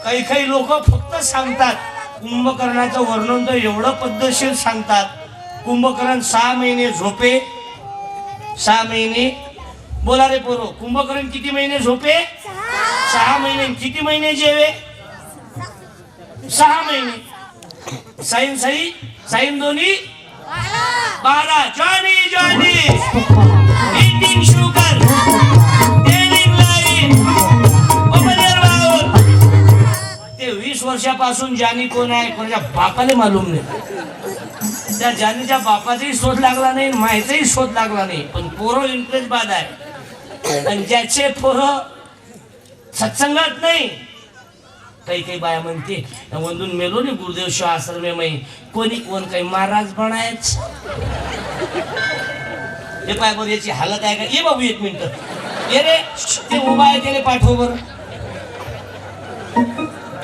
काही काही लोक फक्त सांगतात कुंभकर्णाचं वर्णन तर एवढं पद्धतशीर सांगतात. कुंभकर्ण 6 महिने झोपे, 6 महिने. बोला रे पोरो, कुंभकर्ण किती महिने झोपे? 6 महिने. किती महिने जेवे? 6 महिने. साईन साई साईन दोन्ही 12. Johnny Johnny eating sugar telling line opener bowl. ते 20 वर्षापासून जानी कोण आहे कोणाच्या बापाला मालूम नाही. त्या जानीच्या बापाचाही शोध लागला नाही, माहितीही शोध लागला नाही. पण पोरं इंटरेस्ट बाद आहे. आणि ज्याचे पोरं सत्संगात नाही, काही काही बाया म्हणते वंदून मेलो नाही गुरुदेव शिव आश्रमे मै कोणी कोण काही महाराज बनायच. हे पाय बरं याची हालत आहे का? ये बाबू 1 मिनिट ये रे. ते उभा आहे त्याने पाठव बर.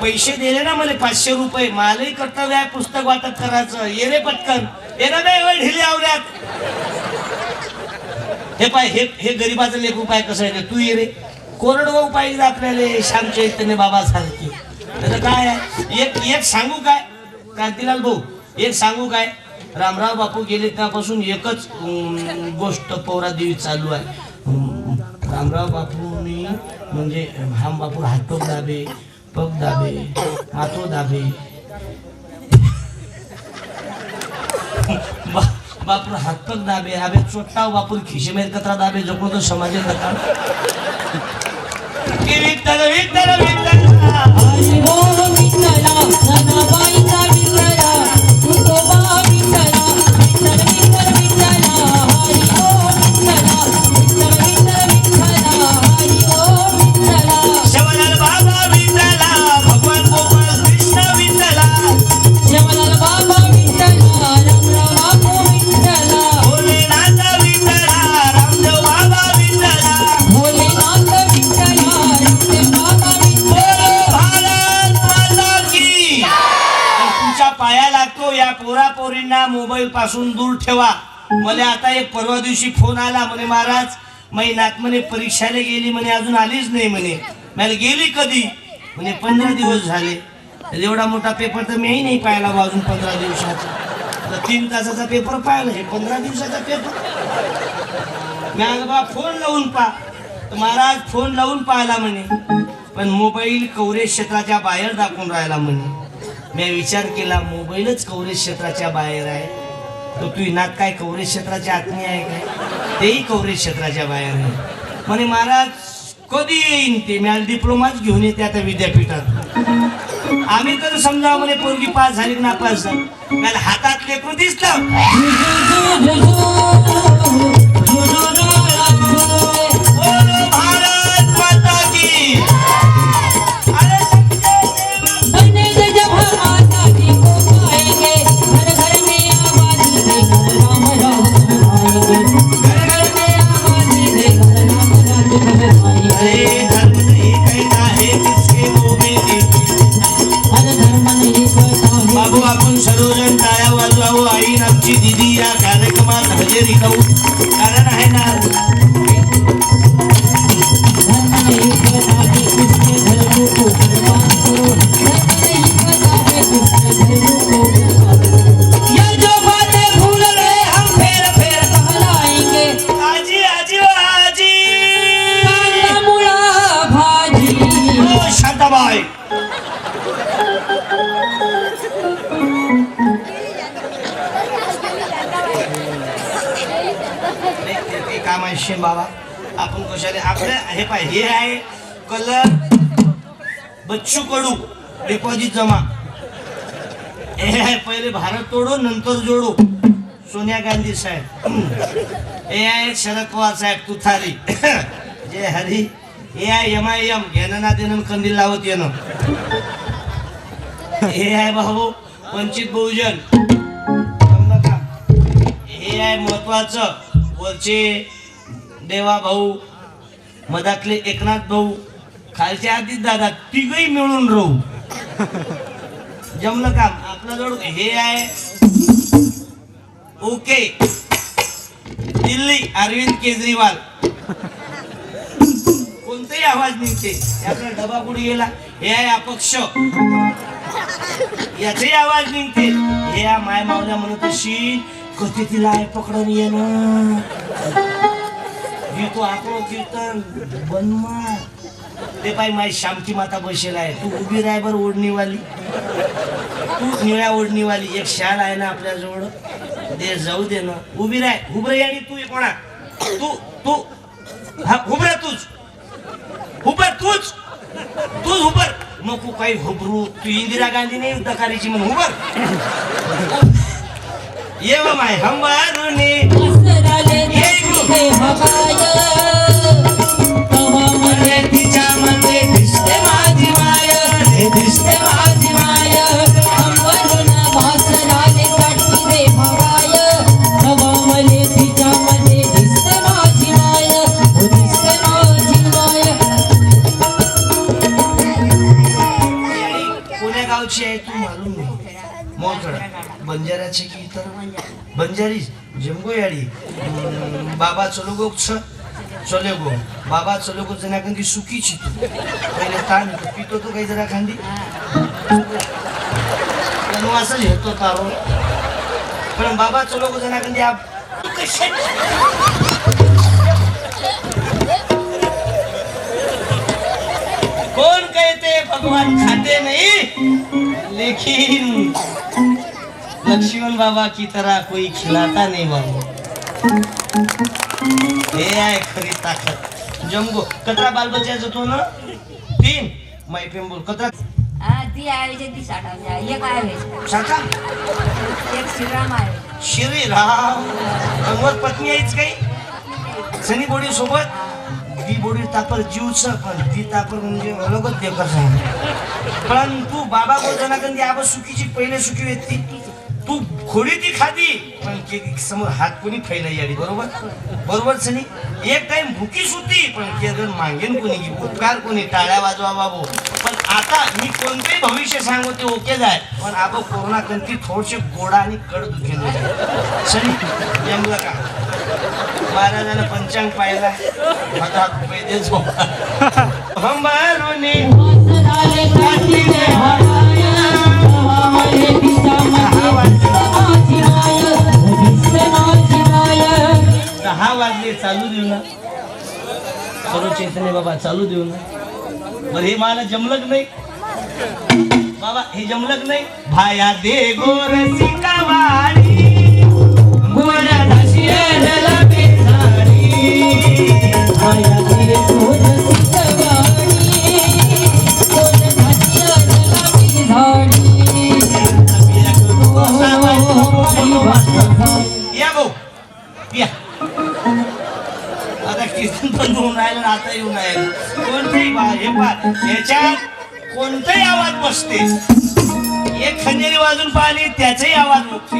पैसे दिले ना मला 500 रुपये. मलाही कर्तव्य आहे पुस्तक वाटप करायचं. ये रे पटकन. ये ना नाही ढिले आवड्यात. हे पाय हे गरीबाचं लेख उपाय कसं आहे? तू ये रे. कोरडवाहू पाहिजे आपल्याला श्याम चैतन्य बाबा सारखी. त्याचं काय आहे? एक सांगू काय क्रांतीलाल भाऊ, एक सांगू काय? रामराव बापू गेले त्यापासून एकच गोष्ट पौरादेवी चालू आहे. रामराव बापूंनी म्हणजे हम बापू हातपग दाबे, पग दाबे, हातो दाबे. बापूर हातपग दाबे हवे चोट्टा बापूर खिशेमेर कचरा दाबे जपलो तो समाज नका. विठ्ठल विठ्ठल विठ्ठल हरी बोल विठ्ठला ननाबाईचा विठ्ठला तुकोबा विठ्ठला विठ्ठल विठ्ठल विठ्ठला हरी बोल विठ्ठला विठ्ठल विठ्ठल विठ्ठला हरी बोल विठ्ठला. शिवलाल बाबा विठ्ठला भगवान गोपाळ कृष्ण विठ्ठला. शिवलाल बाबा विठ्ठला रामराव बापू विठ्ठला. भोलेनाथ विठ्ठला रामदेव बाबा विठ्ठला. भोलेनाथ पाया लागतो. या पोरा पोरींना मोबाईल पासून दूर ठेवा. मला आता एक परवा दिवशी फोन आला म्हणे महाराज महिन्यात म्हणे परीक्षाला गेली म्हणे अजून आलीच नाही म्हणे. मला गेली कधी म्हणे 15 दिवस झाले. एवढा मोठा पेपर तर मीही नाही पाहिला अजून 15 दिवसाचा. 3 तासाचा पेपर पाहिला, हे 15 दिवसाचा पेपर. मी बा फोन लावून पहा. महाराज फोन लावून पाहिला म्हणे पण मोबाईल कव्हरेज क्षेत्राच्या बाहेर दाखवून राहिला म्हणे. मी विचार केला मोबाईलच कव्हरेज क्षेत्राच्या बाहेर आहे तर तू नाक काय कव्हरेज क्षेत्राच्या आतनी आहे काय? तेही कव्हरेज क्षेत्राच्या बाहेर आहे म्हणे. महाराज कधी येईन ते? मी डिप्लोमाच घेऊन येते आता विद्यापीठात. आम्ही तर समजा म्हणे पोरगी पास झाली ना पास झाली. मला हातात लेकरू दिसलं. भारत माता की. बाबू आपण सर्वजण टाळ्या वाजवावं. आई आमची दिदी या कार्यक्रमात हजेरी लावू. कारण आहे ना आजी आजी आजी शांताबाई. काम आहे बाबा आपण कशाने आपल्या हे पाय हे आहे कलर बच्चू कडू डिपॉझिट जमा. हे आहे पहिले भारत तोडो नंतर जोडो सोनिया गांधी साहेब. हे आहे शरद पवार साहेब तुथारी. जय हरी. हे आहे MIM घेणं ना देणं कंदील लावत येणं. हे आहे भाऊ वंचित बहुजन. हे आहे महत्वाचं वरचे देवा भाऊ, मधातले एकनाथ भाऊ, खालचे आदित दादा, तिघही मिळून राहू. जमलं काम आपलं जवळ. हे आहे ओके दिल्ली अरविंद केजरीवाल. कोणताही आवाज निघते आपला डबा कुठे गेला हे आहे अपक्ष याचाही आवाज निघते हे या माय मावल्या म्हणत अशी कधी तिला आहे पकडून ये ना तो आपलं कीर्तन बनवा ते पाय माय शामची माता बसेल आहे तू उभी राह बर ओढणीवाली तू निळ्या ओढणीवाली एक शाल आहे ना आपल्या जवळ दे जाऊ दे ना उभी राह उभं आणि तू कोणा तू तू हा उभं तूच उभर नको काही घुबरू तू इंदिरा गांधी नाही दकारीची म्हणून उभर ये माय हंबारुनी तिच्या मध्ये दिसते माझी माय दिसते माझी माय अंबरून वासराले काठी दे भवाय हवामले तिच्या मध्ये दिसते माझी माय दिसते माझी माय कोण्या गावची आहे तू मालूम नाही मोलकडा बंजाराचे की इतर बंजारी जमगो याडी बाबा चलो गो चले गो बाबा चलो गो जना कंदी सुकीची तू पहिले ताण पितो तो काही जरा खांदी पण असं घेतो तारो पण बाबा चलो गो जना कंदी आप कौन कहते भगवान खाते नहीं लेकिन लक्ष्मण बाबा की तरह कोई खिलाता नहीं बाबू हे आहे खरी ताकद जमगो कतरा बाल बच्चा जातो ना 3 माय पेम बोल कतरा ती आहे ती साठा एक आहे साठा एक श्रीराम आहे श्रीराम मग पत्नी आहेच काही सनी बोडी सोबत ती बोडी तापर जीवच पण ती तापर म्हणजे अलगच देकर सांग पण तू बाबा बोलताना कंदी आबा सुकीची पहिले सुकी व्यक्ती तू खोडी ती खाती पण समोर हात कोणी फैलाई आली बरोबर सनी एक टाइम भुकीच होती पण केरळ मागेन कोणी उपकार कोणी टाळ्या वाजवा बाबू पण आता मी कोणते भविष्य सांगू ते ओके जाय पण आबा कोरोना कंती थोडसे गोडा आणि कड दुखेल सनी जमलं का महाराजांना पंचांग पाहिला आता पैदे झोपा हंबारुनी वासराले काठी दे भवाय हवामले तिच्या मध्ये दिसते माझी माय दिसते माझी माय 10 वाजले चालू देऊ ना सर्व चैतन्य बाबा चालू देऊ ना बरं हे मला जमलंच नाही बाबा हे जमलंच नाही भाया दे गोरसी कावाडी गोरा दशियाला बेसाडी भाया दे गोरसी कावाडी गोरा दशियाला बेसाडी या भाऊ या आता कीर्तन पण होऊन राहिलं आता येऊन राहिलं कोणतेही हे पा याच्यात कोणताही आवाज बसते एक खंजेरी वाजून पाहिली त्याचाही आवाज मुक्ती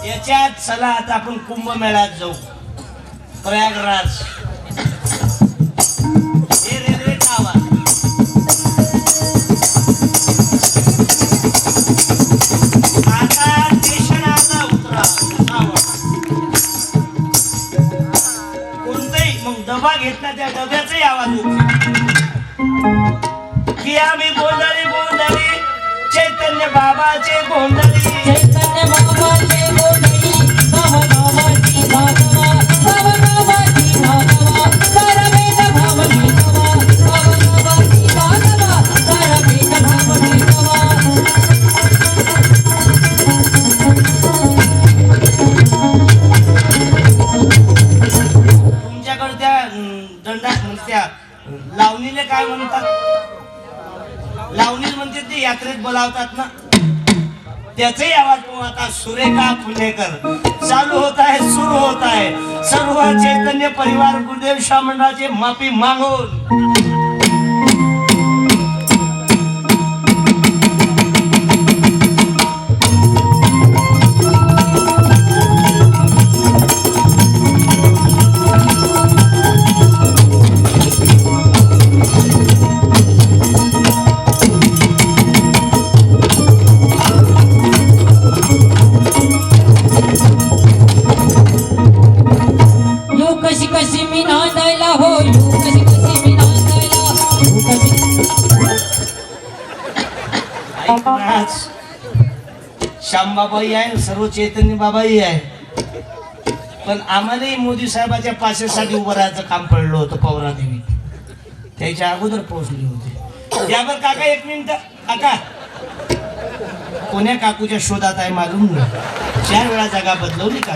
याच्यात चला आता आपण कुंभमेळ्यात जाऊ प्रयागराज हे रेल्वेचा आवाज आता स्टेशनाचा उतरा कोणताही मग डबा घेतला त्या डब्याचाही आवाज की आम्ही गोंधळी चैतन्य बाबाचे गोंधळी चैतन्य बाबाचे गोंधळी बाबाची भागवा बाबाची भागवा सरवेद भावनी गवा बाबाची भागवा सरवेद भावनी गवा तुमच्याकडे त्या दंडा त्या लावणीले काय म्हणतात लावणी म्हणते ते यात्रेत बोलावतात ना त्याचाही आवाज आता सुरेखा पुणेकर चालू होत आहे सुरू होत आहे सर्व चैतन्य परिवार गुरुदेव शाह मंडळाचे माफी मागून श्यामबाबाही आहे, सर्व चैतन्य बाबाही आहे. पण आम्हालाही मोदी साहेबाच्या पासेसाठी उभं राहायचं काम पडलं होतं पवनादेवी. त्याच्या अगोदर पोहोचली होती. यावर काका 1 मिनिट. काका कोण्या काकूच्या शोधात आहे मालूम नाही. 4 वेळा जागा बदलवली का?